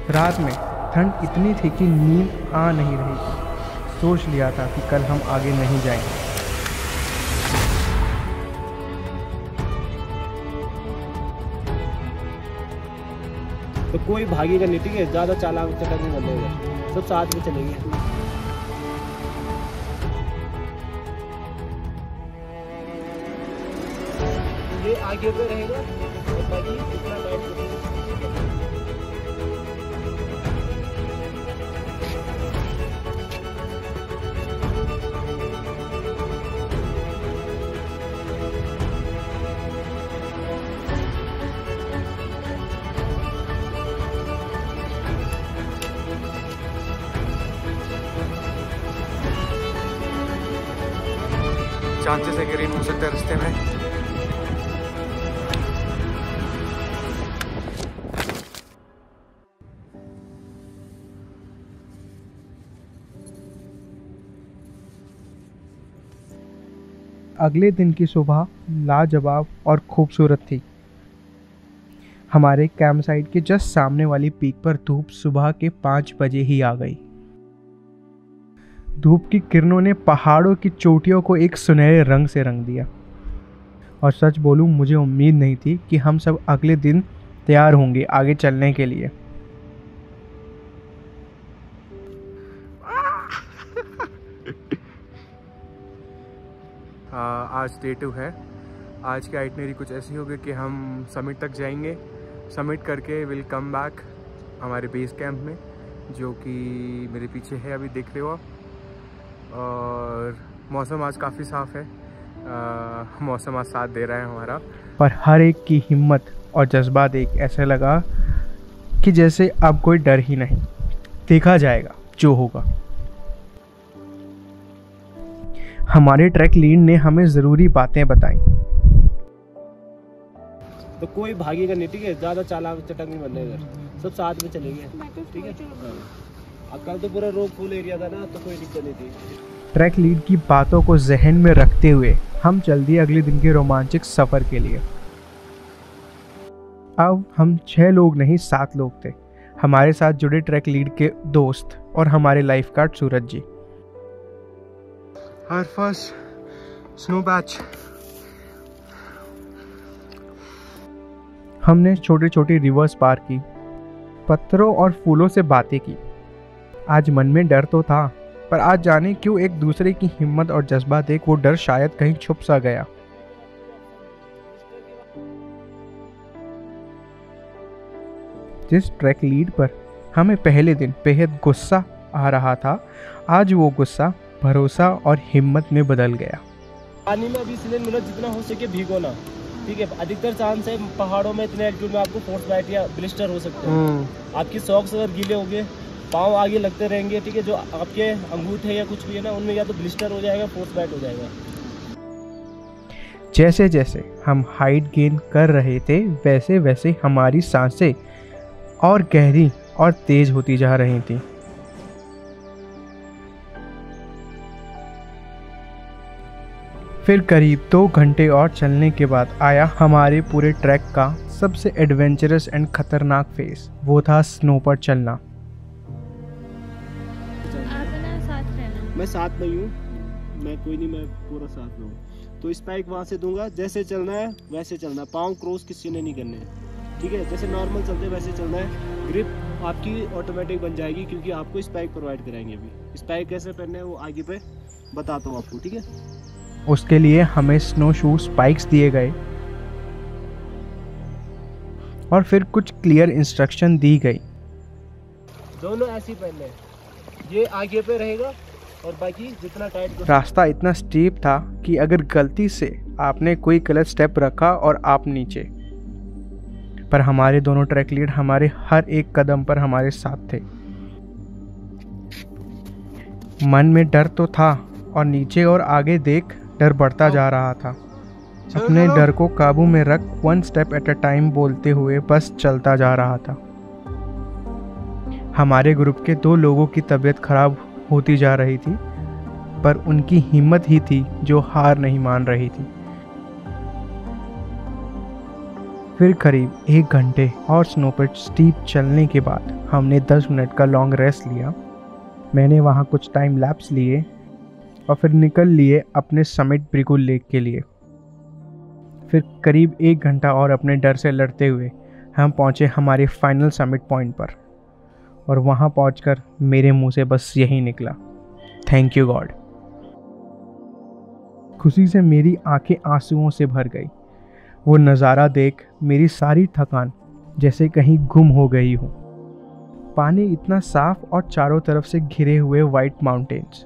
रात में ठंड इतनी थी कि नींद आ नहीं रही थी। सोच लिया था कि कल हम आगे नहीं जाएंगे। तो कोई भागेगा नहीं, ठीक है, ज़्यादा चालाक चक्कर नहीं बनेगा, सब साथ में चलेंगे। ये आगे पे रहेगा और बाकी इतना टाइट चांसेस है कि रेन हो सकता है रास्ते में। अगले दिन की सुबह लाजवाब और खूबसूरत थी। हमारे कैंप साइट के जस्ट सामने वाली पीक पर धूप सुबह के 5 बजे ही आ गई। धूप की किरणों ने पहाड़ों की चोटियों को एक सुनहरे रंग से रंग दिया। और सच बोलूं, मुझे उम्मीद नहीं थी कि हम सब अगले दिन तैयार होंगे आगे चलने के लिए। आज डे 2 है। आज की आइटनरी कुछ ऐसी होगी कि हम समिट तक जाएंगे। समिट करके विल कम बैक हमारे बेस कैंप में, जो कि मेरे पीछे है, अभी देख रहे हो आप। और मौसम आज काफ़ी साफ़ है। मौसम आज साथ दे रहा है हमारा। पर हर एक की हिम्मत और जज्बा देख ऐसा लगा कि जैसे अब कोई डर ही नहीं, देखा जाएगा जो होगा। हमारे ट्रैक लीड ने हमें ज़रूरी बातें बताई। तो कोई भागेगा नहीं, ठीक है, ज़्यादा चालाक चटक नहीं बनेगा, सब साथ में चलेंगे, ठीक है। अब कल तो पूरा रोड फुल एरिया था ना, तो कोई दिक्कत नहीं थी। ट्रैक लीड की बातों को जहन में रखते हुए हम चल दिए अगले दिन के रोमांचक सफ़र के लिए। अब हम 6 लोग नहीं 7 लोग थे। हमारे साथ जुड़े ट्रैक लीड के दोस्त और हमारे life guard Suraj ji. Our first snow batch. हमने छोटे छोटे रिवर्स पार की, पत्थरों और फूलों से बातें की। आज मन में डर तो था, पर आज जाने क्यों एक दूसरे की हिम्मत और जज्बा देख वो डर शायद कहीं छुप सा गया। जिस ट्रैक लीड पर हमें पहले दिन बेहद गुस्सा आ रहा था, आज वो गुस्सा भरोसा और हिम्मत में बदल गया। पानी में अभी इसलिए मिलो जितना हो सके भीगो ना, ठीक है। अधिकतर चांस है पहाड़ों में इतने एल्टीट्यूड में आपको फ्रोस्ट बाइट या ब्लिस्टर हो सकते हैं। आपकी सॉक्स अगर गीले हो गए, पाँव आगे लगते रहेंगे, ठीक है, जो आपके अंगूठे या कुछ भी है ना, उनमें या तो ब्लिस्टर हो जाएगा, फ्रोस्ट बाइट हो जाएगा। जैसे जैसे हम हाइट गेन कर रहे थे, वैसे वैसे हमारी सांसें और गहरी और तेज होती जा रही थी। फिर करीब 2 घंटे और चलने के बाद आया हमारे पूरे ट्रैक का सबसे एडवेंचरस एंड खतरनाक फेज। वो था स्नो पर चलना। आप ना साथ रहना। मैं साथ नहीं हूँ, मैं कोई नहीं, मैं पूरा साथ में हूँ। तो स्पाइक वहाँ से दूंगा, जैसे चलना है वैसे चलना, पाँव क्रॉस किसी ने नहीं करने हैं, ठीक है। जैसे नॉर्मल चलते वैसे चलना है। ग्रिप आपकी ऑटोमेटिक बन जाएगी, क्योंकि आपको स्पाइक प्रोवाइड कराएंगे। अभी स्पाइक कैसे पहनने हैं वो आगे पे बताता हूँ आपको, ठीक है। उसके लिए हमें स्नो शू स्पाइक्स दिए गए और फिर कुछ क्लियर इंस्ट्रक्शन दी गई। दोनों ऐसे पहनने, ये आगे पे रहेगा और बाकी जितना टाइट। रास्ता इतना स्टीप था कि अगर गलती से आपने कोई गलत स्टेप रखा और आप नीचे, पर हमारे दोनों ट्रैक लीड हमारे हर एक कदम पर हमारे साथ थे। मन में डर तो था और नीचे और आगे देख डर बढ़ता जा रहा था। अपने डर को काबू में रख 1 स्टेप एट अ टाइम बोलते हुए बस चलता जा रहा था। हमारे ग्रुप के 2 लोगों की तबीयत खराब होती जा रही थी, पर उनकी हिम्मत ही थी जो हार नहीं मान रही थी। फिर करीब 1 घंटे और स्नो पर स्टीप चलने के बाद हमने 10 मिनट का लॉन्ग रेस्ट लिया। मैंने वहाँ कुछ टाइम लैप्स लिए और फिर निकल लिए अपने समिट ब्रिगु लेक के लिए। फिर करीब 1 घंटा और अपने डर से लड़ते हुए हम पहुँचे हमारे फाइनल समिट पॉइंट पर, और वहाँ पहुँचकर मेरे मुंह से बस यही निकला, थैंक यू गॉड। खुशी से मेरी आंखें आंसुओं से भर गई। वो नज़ारा देख मेरी सारी थकान जैसे कहीं गुम हो गई हो। पानी इतना साफ और चारों तरफ से घिरे हुए white mountains.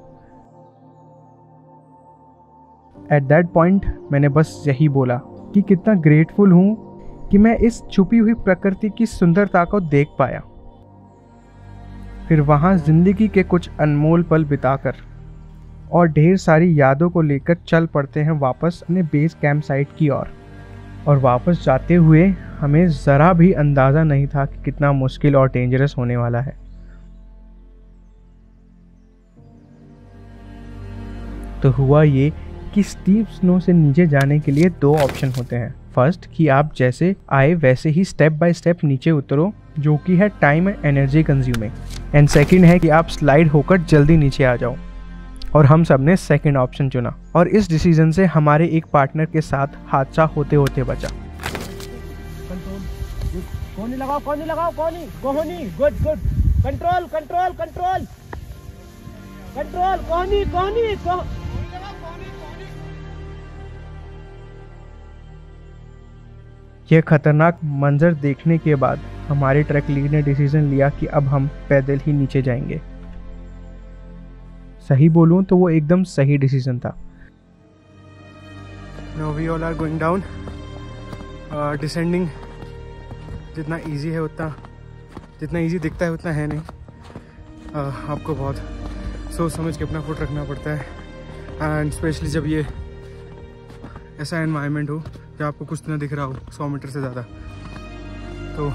At that point मैंने बस यही बोला कि कितना ग्रेटफुल हूँ कि मैं इस छुपी हुई प्रकृति की सुंदरता को देख पाया। फिर वहाँ ज़िंदगी के कुछ अनमोल पल बिताकर और ढेर सारी यादों को लेकर चल पड़ते हैं वापस अपने बेस कैंप साइट की ओर। और वापस जाते हुए हमें ज़रा भी अंदाज़ा नहीं था कि कितना मुश्किल और डेंजरस होने वाला है। तो हुआ ये कि स्टीप स्नो से नीचे जाने के लिए 2 ऑप्शन होते हैं। फर्स्ट कि आप जैसे आए वैसे ही स्टेप बाय स्टेप नीचे उतरो, जो कि है time and energy consuming. And second है कि आप स्लाइड होकर जल्दी नीचे आ जाओ। और हम सब ने सेकंड ऑप्शन चुना, और इस डिसीजन से हमारे एक पार्टनर के साथ हादसा होते होते बचा। कोनी लगाओ, कोनी लगाओ, कोनी, कोनी, good good, control control control control, कोनी कोनी को यह खतरनाक मंजर देखने के बाद हमारे ट्रैक लीड ने डिसीजन लिया कि अब हम पैदल ही नीचे जाएंगे। सही बोलूं तो वो एकदम सही डिसीजन था। Now we all are going down. Descending जितना इजी है उतना, जितना इजी दिखता है उतना है नहीं। आपको बहुत सोच समझ के अपना फुट रखना पड़ता है, एंड स्पेशली जब ये ऐसा एनवायरनमेंट हो जहाँ आपको कुछ ना दिख रहा हो 100 मीटर से ज़्यादा। तो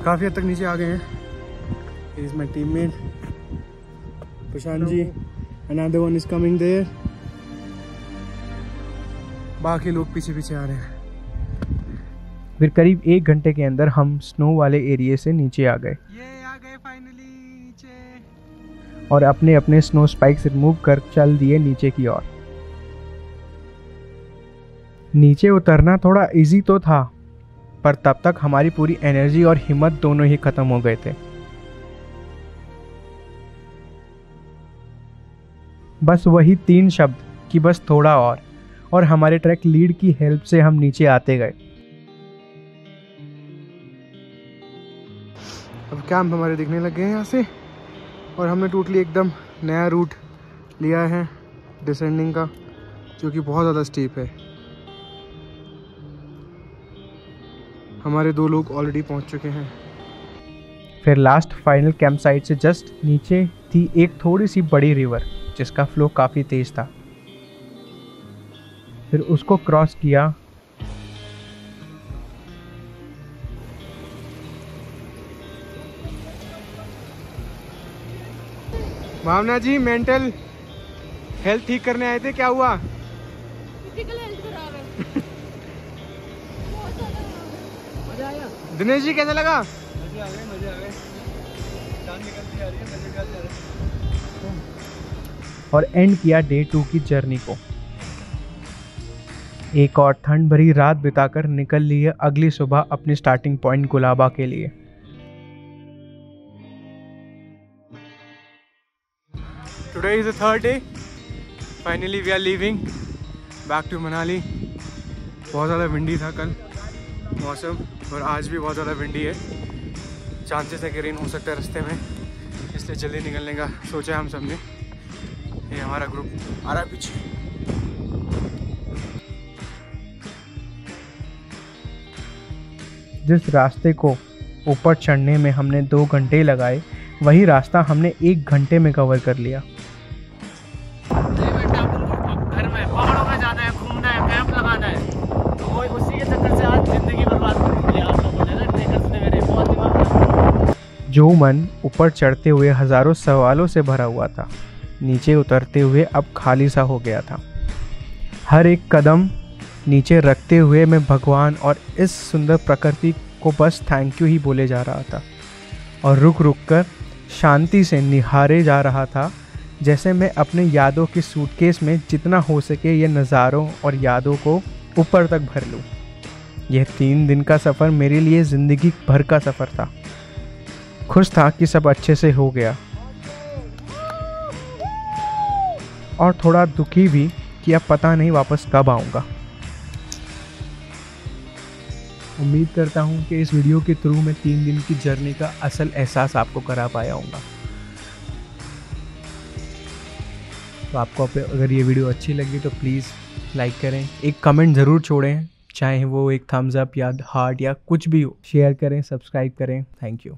काफ़ी हद तक नीचे आ गए हैं। Is my teammate Prashant ji, another one is coming there. बाकी लोग पीछे पीछे आ रहे हैं। फिर करीब 1 घंटे के अंदर हम स्नो वाले एरिया से नीचे आ गए। ये आ गए फाइनली नीचे, और अपने अपने स्नो स्पाइक्स रिमूव कर चल दिए नीचे की ओर। नीचे उतरना थोड़ा इजी तो था, पर तब तक हमारी पूरी एनर्जी और हिम्मत दोनों ही खत्म हो गए थे। बस वही 3 शब्द कि बस थोड़ा और हमारे ट्रैक लीड की हेल्प से हम नीचे आते गए। अब कैंप हमारे दिखने लग गए हैं यहाँ से, और हमने टोटली एकदम नया रूट लिया है डिसेंडिंग का, जो कि बहुत ज़्यादा स्टीप है। हमारे 2 लोग ऑलरेडी पहुँच चुके हैं। फिर लास्ट फाइनल कैंप साइट से जस्ट नीचे थी एक थोड़ी सी बड़ी रिवर, जिसका फ्लो काफ़ी तेज था। फिर उसको क्रॉस किया, भावना जी मेंटल हेल्थ ठीक करने आए थे, क्या हुआ? फिजिकल हेल्थ खराब है। मजा आया? दिनेश जी कैसा लगा? मजे आ गए। जान निकलती आ रही है, मजे आ रहे हैं। और एंड किया डे 2 की जर्नी को। एक और ठंड भरी रात बिताकर निकल लिए अगली सुबह अपनी स्टार्टिंग पॉइंट गुलाबा के लिए। Today is the 3rd day. Finally we are leaving back to Manali. बहुत ज़्यादा विंडी था कल मौसम, और आज भी बहुत ज़्यादा विंडी है। चांसेस है कि रेन हो सकता है रास्ते में, इसलिए जल्दी निकलने का सोचा हम सब ने। ये हमारा ग्रुप आ रहा है पीछे। जिस रास्ते को ऊपर चढ़ने में हमने 2 घंटे लगाए, वही रास्ता हमने 1 घंटे में कवर कर लिया। घर में पहाड़ों में जाना है, घूमना है, कैंप लगाना है, तो वो उसी के चक्कर से आज जिंदगी बर्बाद कर दी आप लोगों ने ना। ट्रेकर्स ने मेरे बहुत दिमाग। जो मन ऊपर चढ़ते हुए हजारों सवालों से भरा हुआ था, नीचे उतरते हुए अब खाली सा हो गया था। हर एक कदम नीचे रखते हुए मैं भगवान और इस सुंदर प्रकृति को बस थैंक यू ही बोले जा रहा था और रुक रुक कर शांति से निहारे जा रहा था, जैसे मैं अपने यादों के सूटकेस में जितना हो सके ये नज़ारों और यादों को ऊपर तक भर लूँ। यह 3 दिन का सफ़र मेरे लिए ज़िंदगी भर का सफ़र था। खुश था कि सब अच्छे से हो गया और थोड़ा दुखी भी कि अब पता नहीं वापस कब आऊँगा। उम्मीद करता हूँ कि इस वीडियो के थ्रू मैं 3 दिन की जर्नी का असल एहसास आपको करा पाया हूँगा। तो आपको अगर ये वीडियो अच्छी लगी तो प्लीज़ लाइक करें, एक कमेंट ज़रूर छोड़ें, चाहे वो एक थम्स अप या हार्ट या कुछ भी हो। शेयर करें, सब्सक्राइब करें। Thank you.